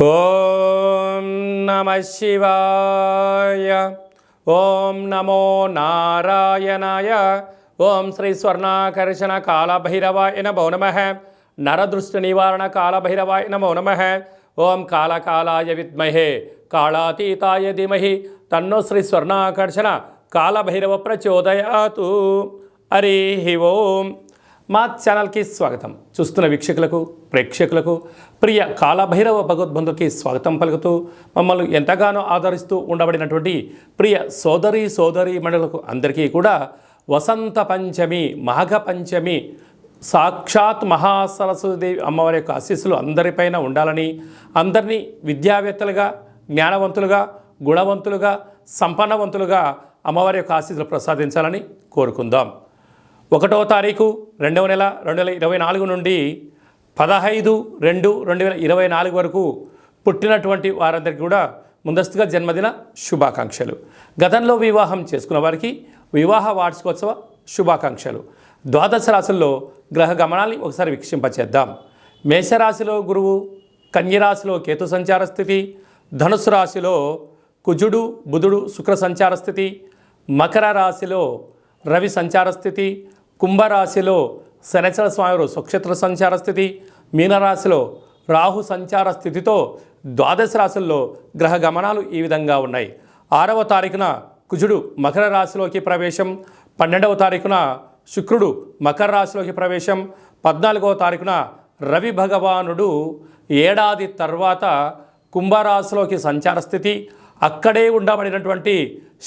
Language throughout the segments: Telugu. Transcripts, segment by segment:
ఓం నమ శివాయ. ఓం నమో నారాయణాయ. ఓం శ్రీ స్వర్ణాకర్షణ కాళభైరవాయ నమో నమః. నరదృష్టి నివారణ కాళభైరవాయ నమో నమః. ఓం కాళకాలాయ విద్మహే కాళాతీతాయ ధీమహి తన్నో శ్రీ స్వర్ణాకర్షణ కాళభైరవ ప్రచోదయాతు. హరి ఓం. మా ఛానల్కి స్వాగతం. చూస్తున్న వీక్షకులకు ప్రేక్షకులకు ప్రియ కాళభైరవ భగవద్బంధుకి స్వాగతం పలుకుతూ మమ్మల్ని ఎంతగానో ఆదరిస్తూ ఉండబడినటువంటి ప్రియ సోదరీ మండలకు అందరికీ కూడా వసంత పంచమి మాఘ పంచమి సాక్షాత్ మహాసరస్వతీదేవి అమ్మవారి యొక్క ఆశీస్సులు అందరిపైన ఉండాలని, అందరినీ విద్యావేత్తలుగా, జ్ఞానవంతులుగా, గుణవంతులుగా, సంపన్నవంతులుగా అమ్మవారి యొక్క ఆశీస్సులు ప్రసాదించాలని కోరుకుందాం. 1వ తారీఖు 2వ నెల 2024 నుండి 15/2/2024 వరకు పుట్టినటువంటి వారందరికీ కూడా ముందస్తుగా జన్మదిన శుభాకాంక్షలు. గతంలో వివాహం చేసుకున్న వారికి వివాహ వార్షికోత్సవ శుభాకాంక్షలు. ద్వాదశ రాశుల్లో గ్రహ గమనాన్ని ఒకసారి వీక్షింపచేద్దాం. మేషరాశిలో గురువు, కన్యరాశిలో కేతు సంచార స్థితి, ధనుసు రాశిలో కుజుడు బుధుడు శుక్ర సంచార స్థితి, మకర రాశిలో రవి సంచార స్థితి, కుంభరాశిలో శనిచర స్వామి స్వక్షేత్ర సంచార స్థితి, మీనరాశిలో రాహు సంచార స్థితితో ద్వాదశ రాశుల్లో గ్రహ గమనాలు ఈ విధంగా ఉన్నాయి. 6వ తారీఖున కుజుడు మకర రాశిలోకి ప్రవేశం, 12వ తారీఖున శుక్రుడు మకర రాశిలోకి ప్రవేశం, 14వ తారీఖున రవి భగవానుడు ఏడాది తర్వాత కుంభరాశిలోకి సంచార స్థితి, అక్కడే ఉండబడినటువంటి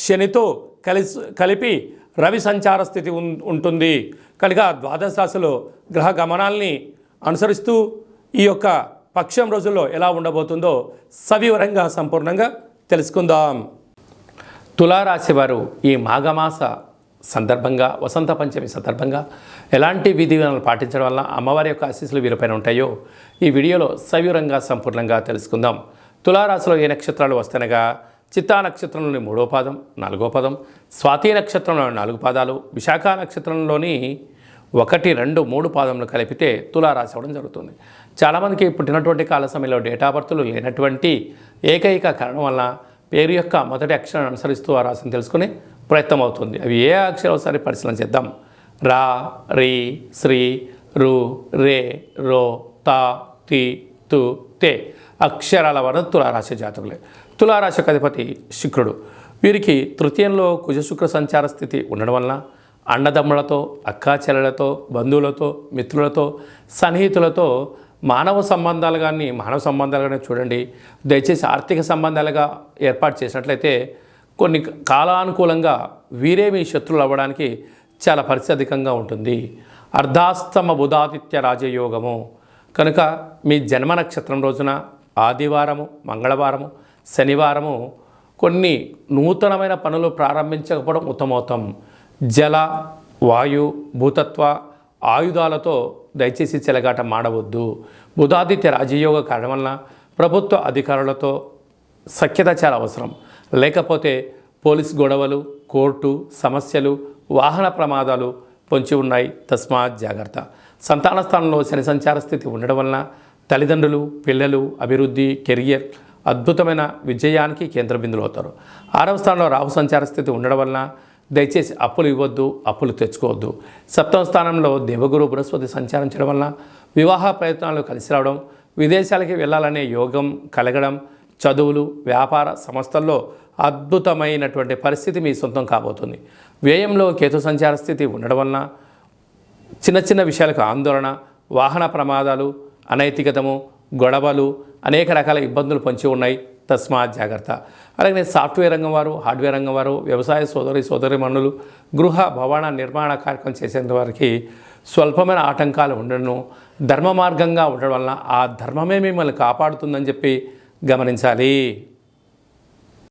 శనితో కలిపి రవి సంచార స్థితి ఉంటుంది. కనుక ద్వాదశ రాశిలో గ్రహ గమనాల్ని అనుసరిస్తూ ఈ యొక్క పక్షం రోజుల్లో ఎలా ఉండబోతుందో సవివరంగా సంపూర్ణంగా తెలుసుకుందాం. తులారాశి వారు ఈ మాఘమాస సందర్భంగా, వసంత పంచమి సందర్భంగా ఎలాంటి విధి విధానాలు పాటించడం వల్ల అమ్మవారి యొక్క ఆశీస్సులు వీరిపైన ఉంటాయో ఈ వీడియోలో సవివరంగా సంపూర్ణంగా తెలుసుకుందాం. తులారాశిలో ఏ నక్షత్రాలు వస్తనగా చిత్తా నక్షత్రంలోని 3వ పాదం, 4వ పాదం, స్వాతి నక్షత్రంలోని 4 పాదాలు, విశాఖ నక్షత్రంలోని 1, 2, 3 పాదములు కలిపితే తులారాశి అవ్వడం జరుగుతుంది. చాలామందికి పుట్టినటువంటి కాల సమయంలో డేటా బర్తులు లేనటువంటి ఏకైక కారణం వల్ల పేరు యొక్క మొదటి అక్షరాన్ని అనుసరిస్తూ ఆ రాశిని తెలుసుకునే ప్రయత్నం అవుతుంది. అవి ఏ అక్షరం ఒకసారి పరిశీలన చేద్దాం. రా, రి, శ్రీ, రు, రే, రో, తా, తి, తు, తే అక్షరాల వరకు తులారాశి జాతకులే. తులారాశి అధిపతి శుక్రుడు. వీరికి తృతీయంలో కుజశుక్ర సంచార స్థితి ఉండడం వలన అన్నదమ్ములతో, అక్కాచెల్లెలతో, బంధువులతో, మిత్రులతో, సన్నిహితులతో మానవ సంబంధాలు కానీ చూడండి. దయచేసి ఆర్థిక సంబంధాలుగా ఏర్పాటు చేసినట్లయితే కొన్ని కాలానుకూలంగా వీరే మీ శత్రువులు అవ్వడానికి చాలా పరిస్థితి అధికంగా ఉంటుంది. అర్ధాస్తమ బుధాదిత్య రాజయోగము కనుక మీ జన్మ నక్షత్రం రోజున ఆదివారము, మంగళవారము, శనివారము కొన్ని నూతనమైన పనులు ప్రారంభించకపోవడం ఉత్తమోత్తం. జల, వాయు, భూతత్వ, ఆయుధాలతో దయచేసి చెలగాట మాడవద్దు. బుధాదిత్య రాజయోగ కారణం వలన ప్రభుత్వ అధికారులతో సఖ్యత చాలా అవసరం. లేకపోతే పోలీస్ గొడవలు, కోర్టు సమస్యలు, వాహన ప్రమాదాలు పొంచి ఉన్నాయి. తస్మాత్ జాగ్రత్త. సంతాన స్థానంలో శని సంచార స్థితి ఉండడం వలన తల్లిదండ్రులు, పిల్లలు, అభివృద్ధి, కెరియర్ అద్భుతమైన విజయానికి కేంద్ర బిందులు అవుతారు. 6వ స్థానంలో రాహు సంచార స్థితి ఉండడం వలన దయచేసి అప్పులు ఇవ్వద్దు, అప్పులు తెచ్చుకోవద్దు. 7వ స్థానంలో దేవగురు బృహస్పతి సంచారించడం వలన వివాహ ప్రయత్నాలు కలిసి రావడం, విదేశాలకి వెళ్ళాలనే యోగం కలగడం, చదువులు, వ్యాపార సంస్థల్లో అద్భుతమైనటువంటి పరిస్థితి మీ సొంతం కాబోతుంది. వ్యయంలో కేతు సంచార స్థితి ఉండడం వలన చిన్న విషయాలకు ఆందోళన, వాహన ప్రమాదాలు, అనైతికతము, గొడవలు, అనేక రకాల ఇబ్బందులు పొంచి ఉన్నాయి. తస్మాత్ జాగ్రత్త. అలాగే సాఫ్ట్వేర్ రంగం వారు, హార్డ్వేర్ రంగం వారు, వ్యవసాయ సోదరిమణులు, గృహ భవన నిర్మాణ కార్యక్రమం చేసేంత వారికి స్వల్పమైన ఆటంకాలు ఉండను. ధర్మ మార్గంగా ఉండడం వలన ఆ ధర్మమే మిమ్మల్ని కాపాడుతుందని చెప్పి గమనించాలి.